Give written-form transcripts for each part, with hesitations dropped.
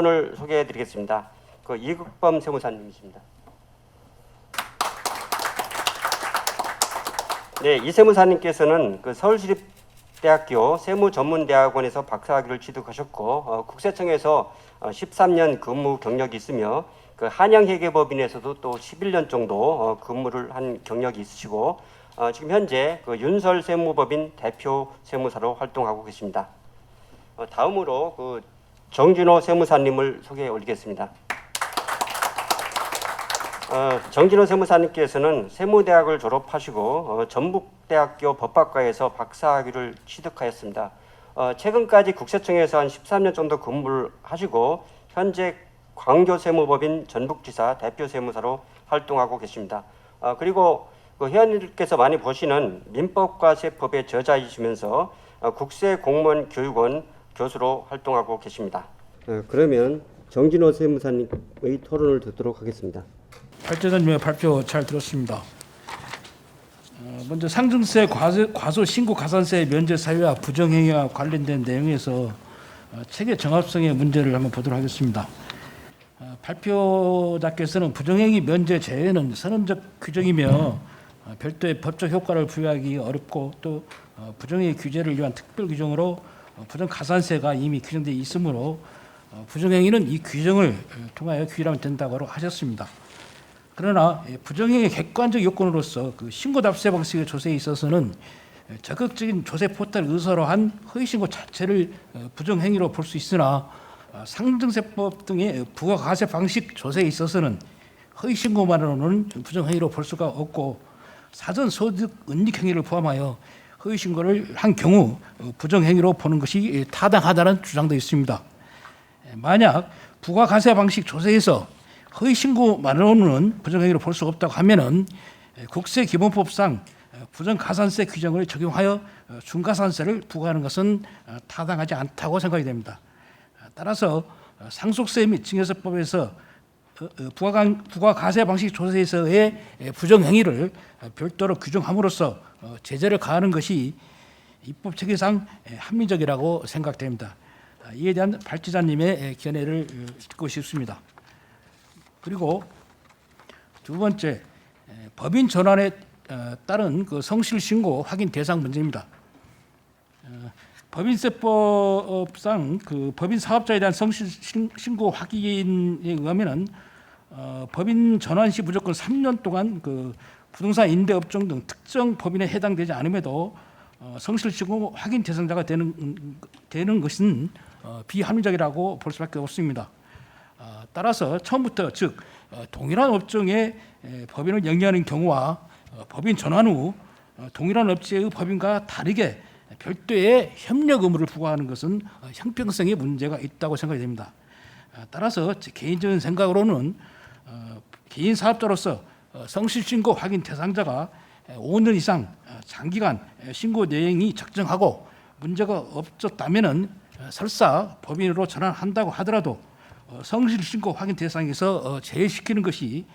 분을 소개해 드리겠습니다. 이국범 세무사님이십니다. 네, 이 세무사님께서는 서울시립대학교 세무전문대학원에서 박사학위를 취득하셨고 국세청에서 13년 근무 경력이 있으며 한양회계법인에서도 또 11년 정도 근무를 한 경력이 있으시고 지금 현재 윤설 세무법인 대표 세무사로 활동하고 계십니다. 다음으로 정진호 세무사님을 소개해 올리겠습니다. 정진호 세무사님께서는 세무대학을 졸업하시고 전북대학교 법학과에서 박사학위를 취득하였습니다. 최근까지 국세청에서 한 13년 정도 근무를 하시고 현재 광교세무법인 전북지사 대표 세무사로 활동하고 계십니다. 그리고 회원님들께서 많이 보시는 민법과 세법의 저자이시면서 국세공무원 교육원 교수로 활동하고 계십니다. 그러면 정진호 세무사님의 토론을 듣도록 하겠습니다. 발제자님의 발표 잘 들었습니다. 먼저 상증세 과소 신고 가산세 면제 사유와 부정행위와 관련된 내용에서 체계 정합성의 문제를 한번 보도록 하겠습니다. 발표자께서는 부정행위 면제 제외는 선언적 규정이며 별도의 법적 효과를 부여하기 어렵고 또 부정행위 규제를 위한 특별 규정으로 부정 가산세가 이미 규정되어 있으므로 부정행위는 이 규정을 통하여 규율하면 된다고 하셨습니다. 그러나 부정행위 객관적 요건으로서 신고 답세 방식의 조세에 있어서는 적극적인 조세 포탈을 의사로 한 허위 신고 자체를 부정행위로 볼 수 있으나 상증세법 등의 부가가세 방식 조세에 있어서는 허위 신고만으로는 부정행위로 볼 수가 없고 사전 소득 은닉 행위를 포함하여 허위 신고를 한 경우 부정행위로 보는 것이 타당하다는 주장도 있습니다. 만약 부가가세 방식 조세에서 허위 신고만으로는 부정행위로 볼 수 없다고 하면은 국세기본법상 부정가산세 규정을 적용하여 중가산세를 부과하는 것은 타당하지 않다고 생각이 됩니다. 따라서 상속세 및 증여세법에서 부가가세 방식 조세에서의 부정행위를 별도로 규정함으로써 제재를 가하는 것이 입법 체계상 합리적이라고 생각됩니다. 이에 대한 발제자님의 견해를 듣고 싶습니다. 그리고 두 번째, 법인 전환에 따른 성실 신고 확인 대상 문제입니다. 법인세법상 법인 사업자에 대한 성실 신고 확인에 의하면은 법인 전환 시 무조건 3년 동안 부동산 임대 업종 등 특정 법인에 해당되지 않음에도 성실 신고 확인 대상자가 되는 것은 비합리적이라고 볼 수밖에 없습니다. 따라서 처음부터 즉 동일한 업종에 법인을 영위하는 경우와 법인 전환 후 동일한 업체의 법인과 다르게 별도의 협력 의무를 부과하는 것은 형평성에 문제가 있다고 생각이 됩니다. 따라서 개인적인 생각으로는 개인 사업자로서 성실신고 확인 대상자가 5년 이상 장기간 신고 내용이 적정하고 문제가 없었다면은 설사 법인으로 전환한다고 하더라도 성실신고 확인 대상에서 제외시키는 것이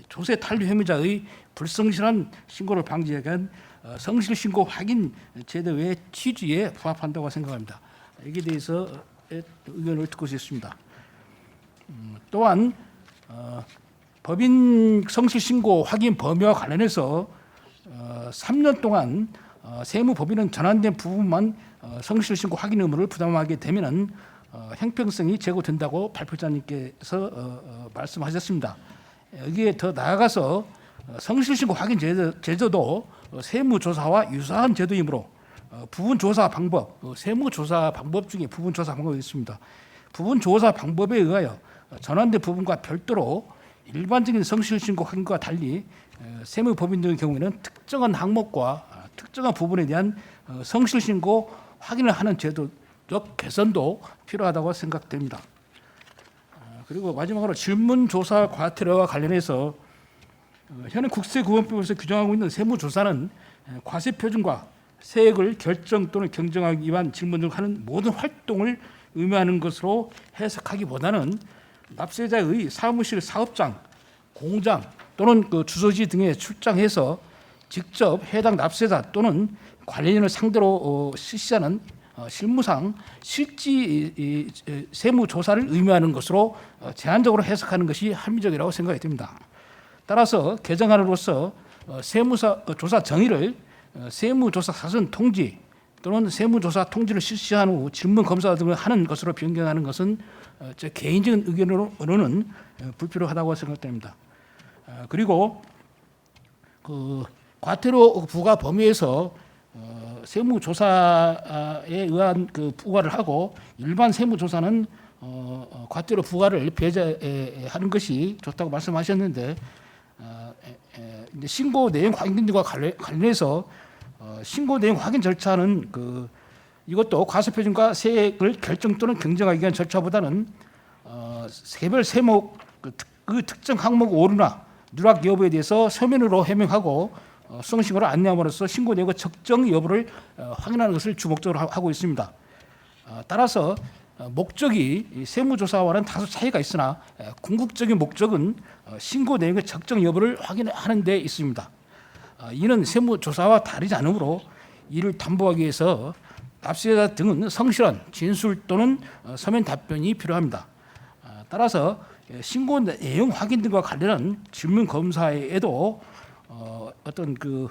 조세 탄류 혐의자의 불성실한 신고를 방지하기 위한 성실신고 확인 제도의 취지에 부합한다고 생각합니다. 여기에 대해서 의견을 듣고 싶습니다. 또한 법인 성실신고 확인 범위와 관련해서 3년 동안 세무법인은 전환된 부분만 성실신고 확인 의무를 부담하게 되면은 형평성이 제고된다고 발표자님께서 말씀하셨습니다. 여기에 더 나아가서 성실신고 확인 제도도 세무조사와 유사한 제도이므로 부분조사 방법, 세무조사 방법 중에 부분조사 방법이 있습니다. 부분조사 방법에 의하여 전환된 부분과 별도로 일반적인 성실신고 확인과 달리 세무법인 등의 경우에는 특정한 항목과 특정한 부분에 대한 성실신고 확인을 하는 제도적 개선도 필요하다고 생각됩니다. 그리고 마지막으로 질문조사 과태료와 관련해서 현행 국세구원법에서 규정하고 있는 세무조사는 과세표준과 세액을 결정 또는 경정하기 위한 질문 등 하는 모든 활동을 의미하는 것으로 해석하기보다는 납세자의 사무실 사업장, 공장 또는 주소지 등에 출장해서 직접 해당 납세자 또는 관련인을 상대로 실시하는 실무상 실지 세무조사를 의미하는 것으로 제한적으로 해석하는 것이 합리적이라고 생각이 됩니다. 따라서 개정안으로서 세무조사 정의를 세무조사 사전 통지 또는 세무조사 통지를 실시한 후 질문 검사 등을 하는 것으로 변경하는 것은 제 개인적인 의견으로는 불필요하다고 생각됩니다. 그리고 그 과태료 부과 범위에서 세무조사에 의한 그 부과를 하고 일반 세무조사는 과태료 부과를 배제하는 것이 좋다고 말씀하셨는데 이제 신고 내용 확인 등과 관련해서 신고 내용 확인 절차는 이것도 과세표준과 세액을 결정 또는 경정하기 위한 절차보다는 개별 세목 그 특정 항목 오류나 누락 여부에 대해서 서면으로 해명하고 수동신고를 안내함으로써 신고 내역의 적정 여부를 확인하는 것을 주목적으로 하고 있습니다. 따라서 목적이 세무조사와는 다소 차이가 있으나 궁극적인 목적은 신고 내역의 적정 여부를 확인하는 데 있습니다. 이는 세무조사와 다르지 않으므로 이를 담보하기 위해서 납세자 등은 성실한 진술 또는 서면 답변이 필요합니다. 따라서 신고 내용 확인 등과 관련한 질문 검사에도 어떤 그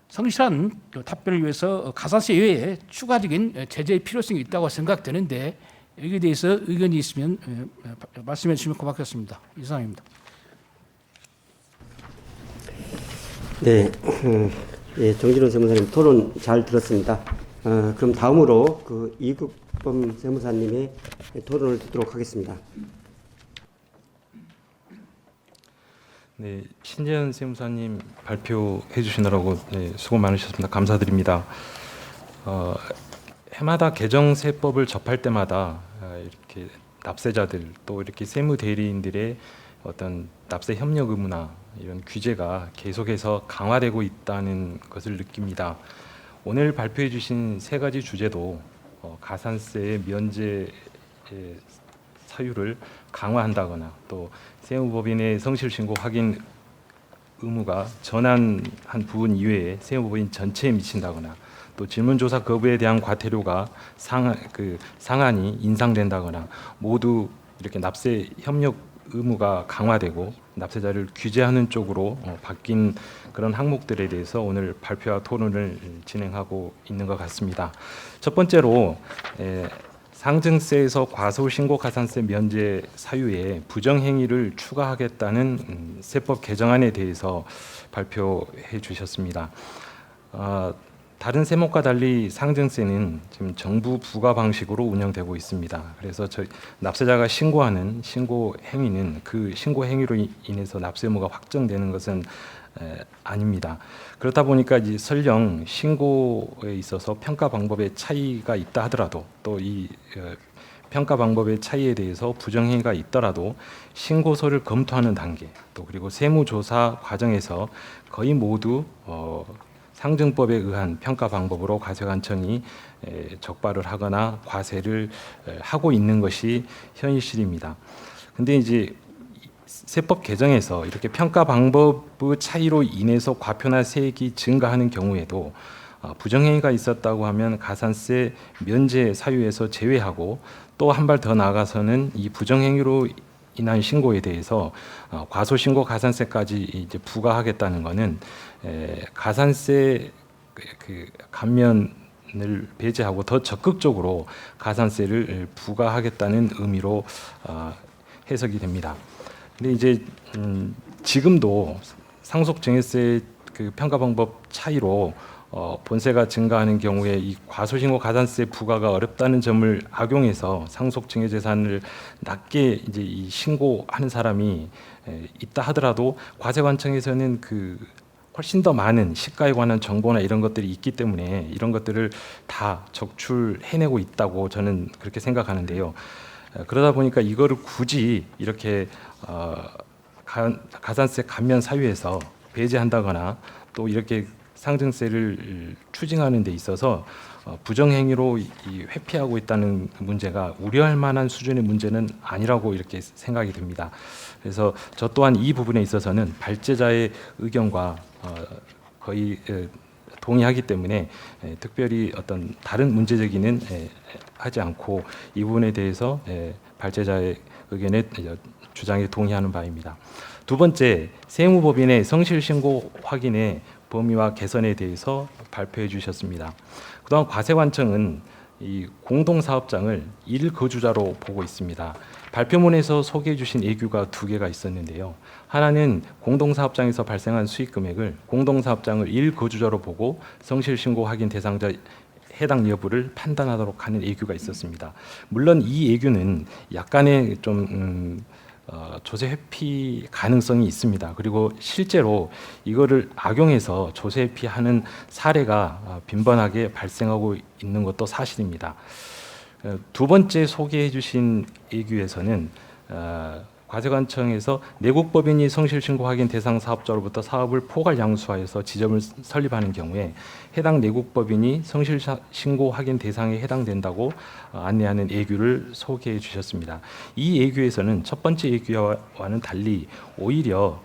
성실한 답변을 위해서 가산세 외에 추가적인 제재의 필요성이 있다고 생각되는데 여기에 대해서 의견이 있으면 말씀해 주시면 고맙겠습니다. 이상입니다. 네, 예, 정진원 세무사님 토론 잘 들었습니다. 그럼 다음으로 그 이국범 세무사님의 토론을 듣도록 하겠습니다. 네, 신재현 세무사님 발표해 주시느라고 수고 많으셨습니다. 감사드립니다. 해마다 개정세법을 접할 때마다 이렇게 납세자들 또 이렇게 세무 대리인들의 어떤 납세 협력 의무나 이런 규제가 계속해서 강화되고 있다는 것을 느낍니다. 오늘 발표해 주신 세 가지 주제도 가산세의 면제 사유를 강화한다거나 또 세무법인의 성실신고 확인 의무가 전환한 부분 이외에 세무법인 전체에 미친다거나 또 질문조사 거부에 대한 과태료가 상한이 인상된다거나 모두 이렇게 납세 협력 의무가 강화되고 납세자를 규제하는 쪽으로 바뀐 그런 항목들에 대해서 오늘 발표와 토론을 진행하고 있는 것 같습니다. 첫 번째로 상증세에서 과소신고 가산세 면제 사유에 부정행위를 추가하겠다는 세법 개정안에 대해서 발표해 주셨습니다. 다른 세목과 달리 상증세는 지금 정부 부과 방식으로 운영되고 있습니다. 그래서 납세자가 신고하는 신고 행위는 그 신고 행위로 인해서 납세 의무가 확정되는 것은 아닙니다. 그렇다 보니까 이제 설령 신고에 있어서 평가 방법의 차이가 있다 하더라도 또 이 평가 방법의 차이에 대해서 부정행위가 있더라도 신고서를 검토하는 단계 또 그리고 세무조사 과정에서 거의 모두 상증법에 의한 평가 방법으로 과세관청이 적발을 하거나 과세를 하고 있는 것이 현실입니다. 근데 이제 세법 개정에서 이렇게 평가 방법의 차이로 인해서 과표나 세액이 증가하는 경우에도 부정행위가 있었다고 하면 가산세 면제 사유에서 제외하고 또 한 발 더 나아가서는 이 부정행위로 인한 신고에 대해서 과소신고 가산세까지 이제 부과하겠다는 것은 가산세 감면을 배제하고 더 적극적으로 가산세를 부과하겠다는 의미로 해석이 됩니다. 근데 이제 지금도 상속증여세 그 평가 방법 차이로 본세가 증가하는 경우에 이 과소신고 가산세 부과가 어렵다는 점을 악용해서 상속증여재산을 낮게 이제 이 신고하는 사람이 있다 하더라도 과세관청에서는 그 훨씬 더 많은 시가에 관한 정보나 이런 것들이 있기 때문에 이런 것들을 다 적출해내고 있다고 저는 그렇게 생각하는데요. 그러다 보니까 이거를 굳이 이렇게 가산세 감면 사유에서 배제한다거나 또 이렇게 상증세를 추징하는 데 있어서 부정행위로 회피하고 있다는 문제가 우려할 만한 수준의 문제는 아니라고 이렇게 생각이 됩니다. 그래서 저 또한 이 부분에 있어서는 발제자의 의견과 거의 동의하기 때문에 특별히 어떤 다른 문제 제기는 하지 않고 이 부분에 대해서 발제자의 의견에 주장에 동의하는 바입니다. 두 번째, 세무법인의 성실신고 확인의 범위와 개선에 대해서 발표해 주셨습니다. 그동안 과세관청은 이 공동사업장을 1거주자로 보고 있습니다. 발표문에서 소개해 주신 예규가 두 개가 있었는데요. 하나는 공동사업장에서 발생한 수익 금액을 공동사업장을 1거주자로 보고 성실신고 확인 대상자 해당 여부를 판단하도록 하는 예규가 있었습니다. 물론 이 예규는 약간의 좀 조세 회피 가능성이 있습니다. 그리고 실제로 이거를 악용해서 조세 회피하는 사례가 빈번하게 발생하고 있는 것도 사실입니다. 두 번째 소개해 주신 예규에서는 과세관청에서 내국법인이 성실신고 확인 대상 사업자로부터 사업을 포괄 양수하여서 지점을 설립하는 경우에 해당 내국법인이 성실신고 확인 대상에 해당된다고 안내하는 예규를 소개해 주셨습니다. 이 예규에서는 첫 번째 예규와는 달리 오히려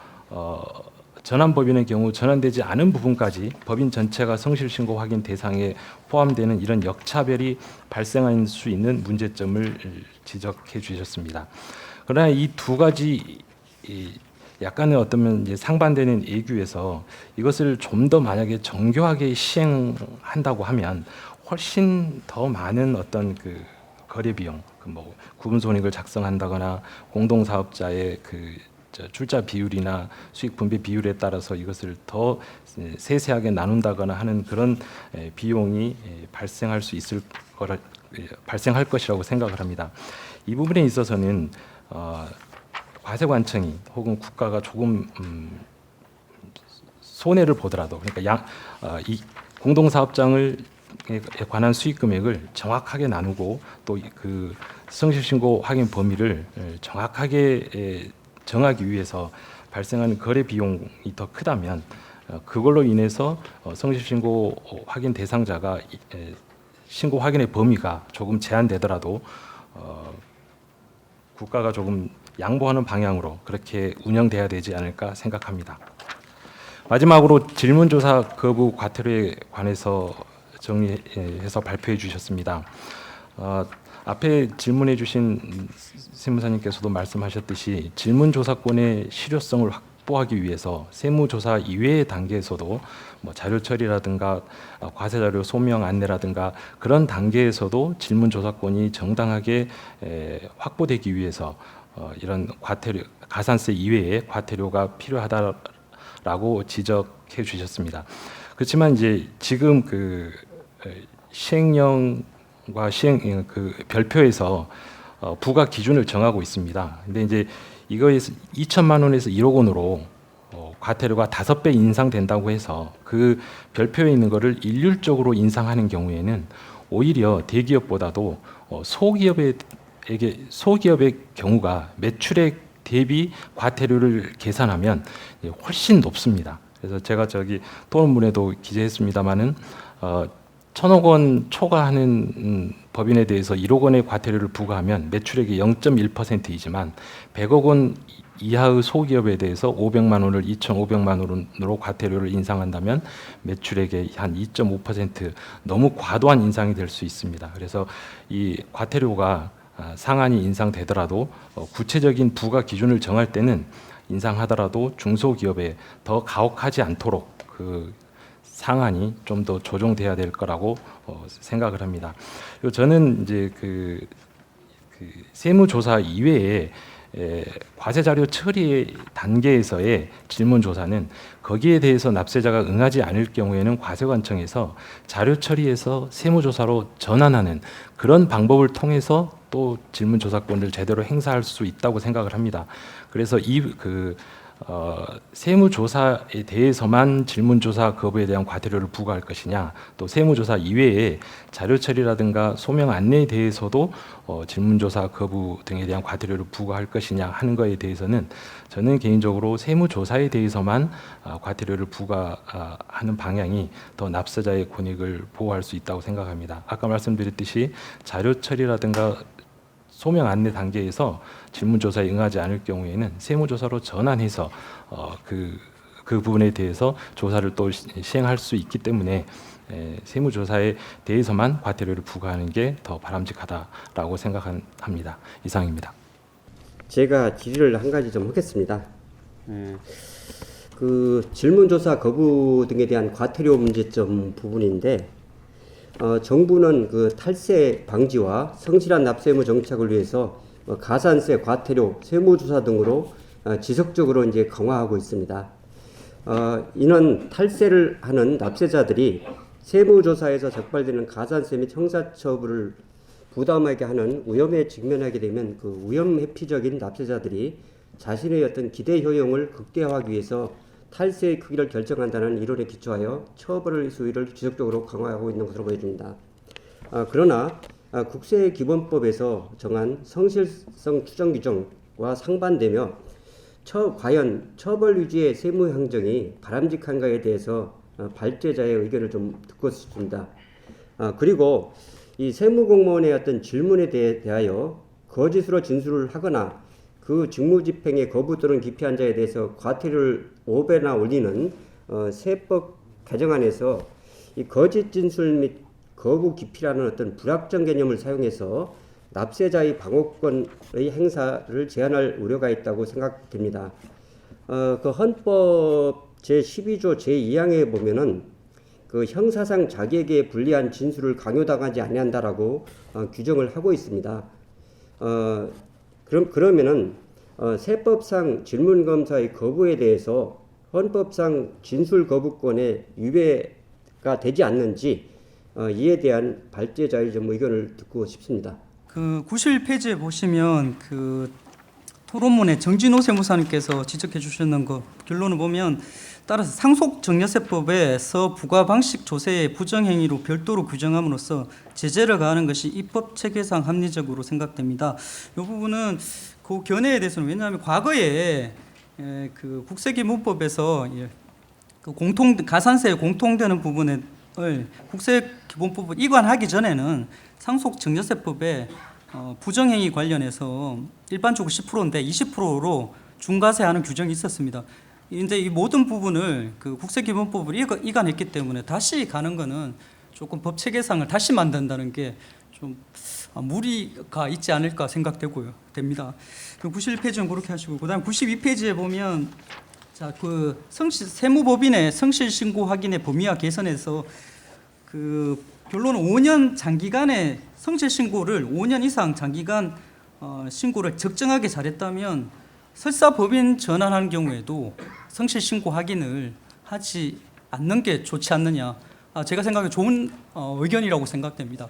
전환법인의 경우 전환되지 않은 부분까지 법인 전체가 성실신고 확인 대상에 포함되는 이런 역차별이 발생할 수 있는 문제점을 지적해 주셨습니다. 그러나 이 두 가지 약간의 어떤 이제 상반되는 예규에서 이것을 좀 더 만약에 정교하게 시행한다고 하면 훨씬 더 많은 어떤 그 거래 비용, 뭐 구분 손익을 작성한다거나 공동사업자의 출자 비율이나 수익 분배 비율에 따라서 이것을 더 세세하게 나눈다거나 하는 그런 비용이 발생할 것이라고 생각을 합니다. 이 부분에 있어서는 과세관청이 혹은 국가가 조금 손해를 보더라도, 그러니까 이 공동사업장을 관한 수익 금액을 정확하게 나누고 또 그 성실신고 확인 범위를 정확하게 정하기 위해서 발생하는 거래 비용이 더 크다면 그걸로 인해서 성실신고 확인 대상자가 신고 확인의 범위가 조금 제한되더라도 국가가 조금 양보하는 방향으로 그렇게 운영돼야 되지 않을까 생각합니다. 마지막으로 질문조사 거부 과태료에 관해서 정리해서 발표해 주셨습니다. 앞에 질문해 주신 세무사님께서도 말씀하셨듯이 질문조사권의 실효성을 확보하기 위해서 세무조사 이외의 단계에서도 뭐 자료 처리라든가 과세자료 소명 안내라든가 그런 단계에서도 질문조사권이 정당하게 확보되기 위해서 이런 과태료, 가산세 이외의 과태료가 필요하다라고 지적해 주셨습니다. 그렇지만 이제 지금 그 시행령과 시행 그 별표에서 부과 기준을 정하고 있습니다. 근데 이제 이거에서 2천만 원에서 1억 원으로 과태료가 5배 인상된다고 해서 그 별표에 있는 거를 일률적으로 인상하는 경우에는 오히려 대기업보다도 소기업의 경우가 매출액 대비 과태료를 계산하면 훨씬 높습니다. 그래서 제가 토론문에도 기재했습니다마는 1,000억 원 초과하는 법인에 대해서 1억 원의 과태료를 부과하면 매출액이 0.1%이지만 100억 원 이하의 소기업에 대해서 500만 원을 2,500만 원으로 과태료를 인상한다면 매출액의 한 2.5% 너무 과도한 인상이 될 수 있습니다. 그래서 이 과태료가 상한이 인상되더라도 구체적인 부과 기준을 정할 때는 인상하더라도 중소기업에 더 가혹하지 않도록 그 상한이 좀 더 조정돼야 될 거라고 생각을 합니다. 그리고 저는 이제 그 세무조사 이외에 과세자료 처리 단계에서의 질문조사는 거기에 대해서 납세자가 응하지 않을 경우에는 과세관청에서 자료 처리해서 세무조사로 전환하는 그런 방법을 통해서 또 질문조사권을 제대로 행사할 수 있다고 생각을 합니다. 그래서 세무조사에 대해서만 질문조사 거부에 대한 과태료를 부과할 것이냐, 또 세무조사 이외에 자료 처리라든가 소명 안내에 대해서도 질문조사 거부 등에 대한 과태료를 부과할 것이냐 하는 것에 대해서는 저는 개인적으로 세무조사에 대해서만 과태료를 부과하는 방향이 더 납세자의 권익을 보호할 수 있다고 생각합니다. 아까 말씀드렸듯이 자료 처리라든가 소명 안내 단계에서 질문조사에 응하지 않을 경우에는 세무조사로 전환해서 그 그 부분에 대해서 조사를 또 시행할 수 있기 때문에 세무조사에 대해서만 과태료를 부과하는 게 더 바람직하다라고 생각합니다. 이상입니다. 제가 질의를 한 가지 좀 하겠습니다. 그 질문조사 거부 등에 대한 과태료 문제점 부분인데, 정부는 그 탈세 방지와 성실한 납세의무 정착을 위해서 가산세, 과태료, 세무조사 등으로 지속적으로 이제 강화하고 있습니다. 이는 탈세를 하는 납세자들이 세무조사에서 적발되는 가산세 및 형사처벌을 부담하게 하는 위험에 직면하게 되면 그 위험 회피적인 납세자들이 자신의 어떤 기대 효용을 극대화하기 위해서 탈세의 크기를 결정한다는 이론에 기초하여 처벌 수위를 지속적으로 강화하고 있는 것으로 보여집니다. 그러나 국세기본법에서 정한 성실성 추정 규정과 상반되며 과연 처벌 유지의 세무 행정이 바람직한가에 대해서 발제자의 의견을 좀 듣고 싶습니다. 그리고 이 세무공무원의 어떤 질문에 대하여 거짓으로 진술을 하거나 그 직무집행의 거부 또는 기피한 자에 대해서 과태료를 5배나 올리는 세법 개정안에서 이 거짓 진술 및 거부 기피라는 어떤 불확정 개념을 사용해서 납세자의 방어권의 행사를 제한할 우려가 있다고 생각됩니다. 그 헌법 제12조 제2항에 보면은 그 형사상 자기에게 불리한 진술을 강요당하지 아니한다라고 규정을 하고 있습니다. 그러면은 세법상 질문검사의 거부에 대해서 헌법상 진술 거부권에 위배가 되지 않는지 이에 대한 발제자의 좀 의견을 듣고 싶습니다. 그 91페이지에 보시면 그 토론문에 정진호 세무사님께서 지적해 주셨는 거 결론을 보면 따라서 상속증여세법에서 부과 방식 조세의 부정행위로 별도로 규정함으로써 제재를 가하는 것이 입법 체계상 합리적으로 생각됩니다. 이 부분은 그 견해에 대해서는 왜냐하면 과거에 그 국세기본법에서 그 가산세에 공통되는 부분을 국세기본법을 이관하기 전에는 상속증여세법에 부정행위 관련해서 일반적으로 10%인데 20%로 중과세하는 규정이 있었습니다. 이제 이 모든 부분을 그 국세기본법을 이관했기 때문에 다시 가는 거는 조금 법 체계상을 다시 만든다는 게 좀 무리가 있지 않을까 됩니다. 그 91페이지는 그렇게 하시고, 그다음 92페이지에 보면 그 세무법인의 성실 신고 확인의 범위와 개선에서 그 결론은 5년 장기간의 성실 신고를 5년 이상 장기간 신고를 적정하게 잘했다면 설사 법인 전환하는 경우에도 성실 신고 확인을 하지 않는 게 좋지 않느냐. 제가 생각에 좋은 의견이라고 생각됩니다.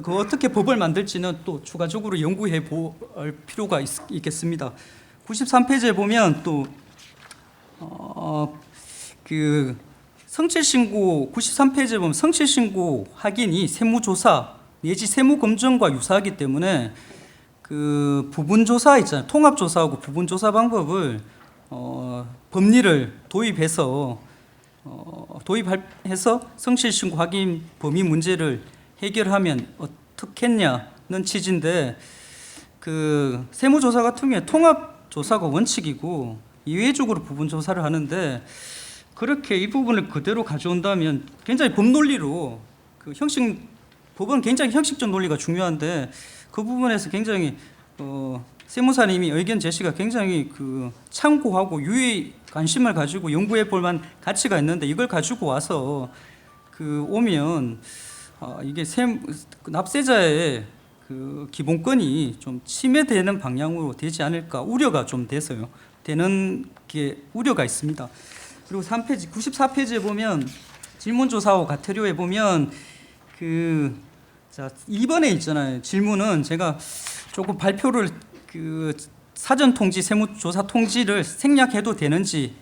그 어떻게 법을 만들지는 또 추가적으로 연구해 볼 필요가 있겠습니다. 93페이지에 보면 또 그 성실신고 93페이지에 보면 성실신고 확인이 세무조사 내지 세무검증과 유사하기 때문에 그 부분조사 있잖아요. 통합조사하고 부분조사 방법을 법리를 도입해서 성실신고 확인 범위 문제를 해결하면 어떻겠냐는 취지인데, 그 세무조사 같은 경우에 통합조사가 원칙이고 이외적으로 부분조사를 하는데, 그렇게 이 부분을 그대로 가져온다면 굉장히 법논리로 법은 굉장히 형식적 논리가 중요한데 그 부분에서 굉장히 세무사님이 의견 제시가 굉장히 그 참고하고 유의 관심을 가지고 연구해 볼 만한 가치가 있는데, 이걸 가지고 와서 오면 이게 납세자의 그 기본권이 좀 침해되는 방향으로 되지 않을까 우려가 좀 되는 게 우려가 있습니다. 그리고 3페이지 94페이지에 보면 질문조사와 과태료에 보면 2번에 있잖아요. 질문은 제가 조금 발표를 사전 통지 세무조사 통지를 생략해도 되는지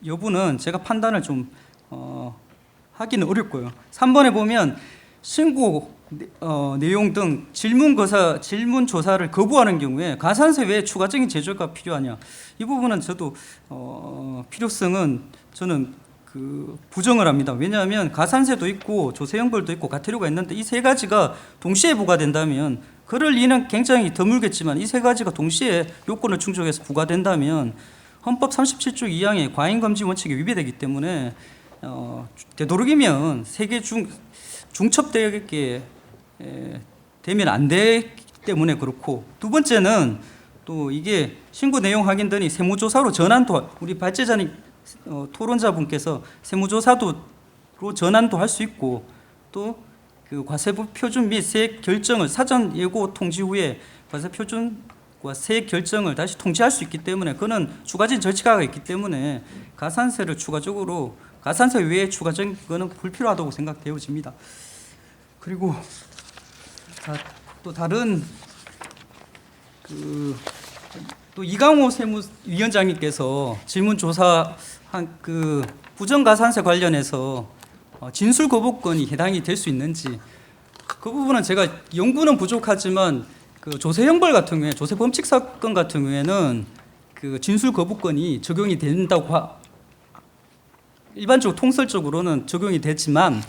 여부는 제가 판단을 좀 하기는 어렵고요. 3번에 보면 신고 내용 등 질문조사를 거부하는 경우에 가산세 외에 추가적인 제재가 필요하냐, 이 부분은 저도 필요성은 저는 부정을 합니다. 왜냐하면 가산세도 있고 조세형벌도 있고 과태료가 있는데 이 세 가지가 동시에 부과된다면, 그럴 리는 굉장히 드물겠지만 이 세 가지가 동시에 요건을 충족해서 부과된다면 헌법 37조 2항의 과잉 검지 원칙에 위배되기 때문에 되도록이면 세계 중첩되게 되면 안 되기 때문에 그렇고, 두 번째는 또 이게 신고 내용 확인 등이 세무조사로 전환도, 우리 발제자님 토론자분께서 세무조사도로 전환도 할 수 있고, 또 그 과세부 표준 및 세액 결정을 사전 예고 통지 후에 과세 표준과 세액 결정을 다시 통지할 수 있기 때문에, 그는 추가적인 절차가 있기 때문에 가산세를 추가적으로, 가산세 외에 추가적인 거는 불필요하다고 생각되어집니다. 그리고 또 다른 또 이강호 세무위원장님께서 질문 조사한 그 부정가산세 관련해서 진술 거부권이 해당이 될 수 있는지, 그 부분은 제가 연구는 부족하지만 그 조세 형벌 같은 경우에, 조세 범칙 사건 같은 경우에는 그 진술 거부권이 적용이 된다고 일반적으로 통설적으로는 적용이 되지만,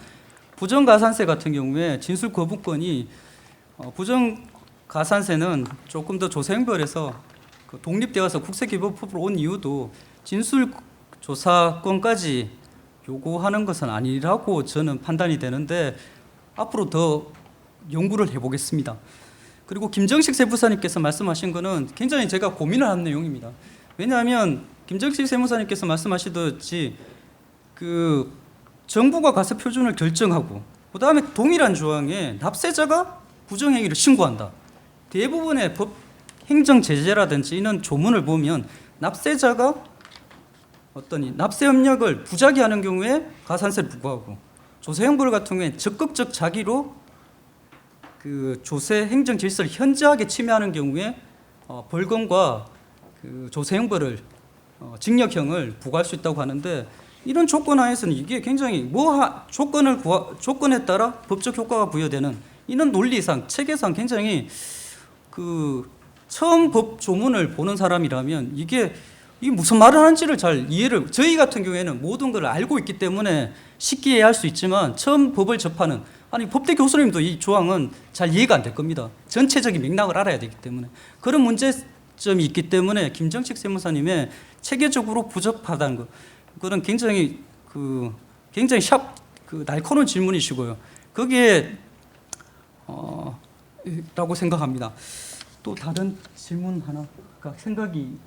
부정가산세 같은 경우에 진술 거부권이 부정가산세는 조금 더 조세 형벌에서 그 독립되어서 국세기본법으로 온 이유도 진술 조사권까지 요구하는 것은 아니라고 저는 판단이 되는데, 앞으로 더 연구를 해보겠습니다. 그리고 김정식 세무사님께서 말씀하신 거는 굉장히 제가 고민을 한 내용입니다. 왜냐하면 김정식 세무사님께서 말씀하시듯이 그 정부가 가세 표준을 결정하고, 그 다음에 동일한 조항에 납세자가 부정행위를 신고한다. 대부분의 법 행정 제재라든지 이런 조문을 보면 납세자가 어떤 납세 협력을 부작위하는 경우에 가산세를 부과하고, 조세 형벌 같은 경우에 적극적 자기로 그 조세 행정 질서를 현저하게 침해하는 경우에 벌금과 그 조세 형벌을 징역형을 부과할 수 있다고 하는데, 이런 조건 하에서는 이게 굉장히 조건에 따라 법적 효과가 부여되는 이런 논리상 체계상 굉장히 그 처음 법 조문을 보는 사람이라면 이게 무슨 말을 하는지를 잘 이해를, 저희 같은 경우에는 모든 걸 알고 있기 때문에 쉽게 이해할 수 있지만 처음 법을 접하는, 아니 법대 교수님도 이 조항은 잘 이해가 안 될 겁니다. 전체적인 맥락을 알아야 되기 때문에. 그런 문제점이 있기 때문에 김정식 세무사님의 체계적으로 부적하다는 것, 그거는 굉장히 날카로운 질문이시고요. 거기에 라고 생각합니다. 또 다른 질문 하나가 생각이,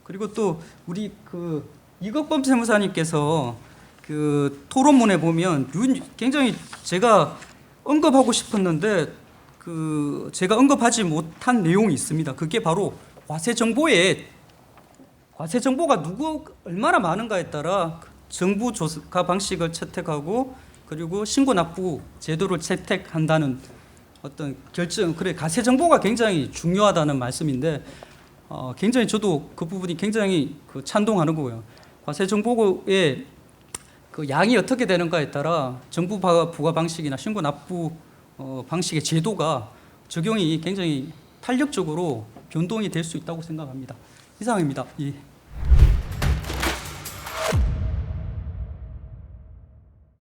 그리고 또 우리 그 이것범 세무사님께서 그 토론문에 보면 굉장히 제가 언급하고 싶었는데 그 제가 언급하지 못한 내용이 있습니다. 그게 바로 과세 정보가 얼마나 많은가에 따라 정부 조사 방식을 채택하고, 그리고 신고 납부 제도를 채택한다는 어떤 결정, 그래 가세 정보가 굉장히 중요하다는 말씀인데, 굉장히 저도 그 부분이 굉장히 그 찬동하는 거고요. 과세 정보의 그 양이 어떻게 되는가에 따라 정부 부과 방식이나 신고 납부 방식의 제도가 적용이 굉장히 탄력적으로 변동이 될 수 있다고 생각합니다. 이상입니다. 예.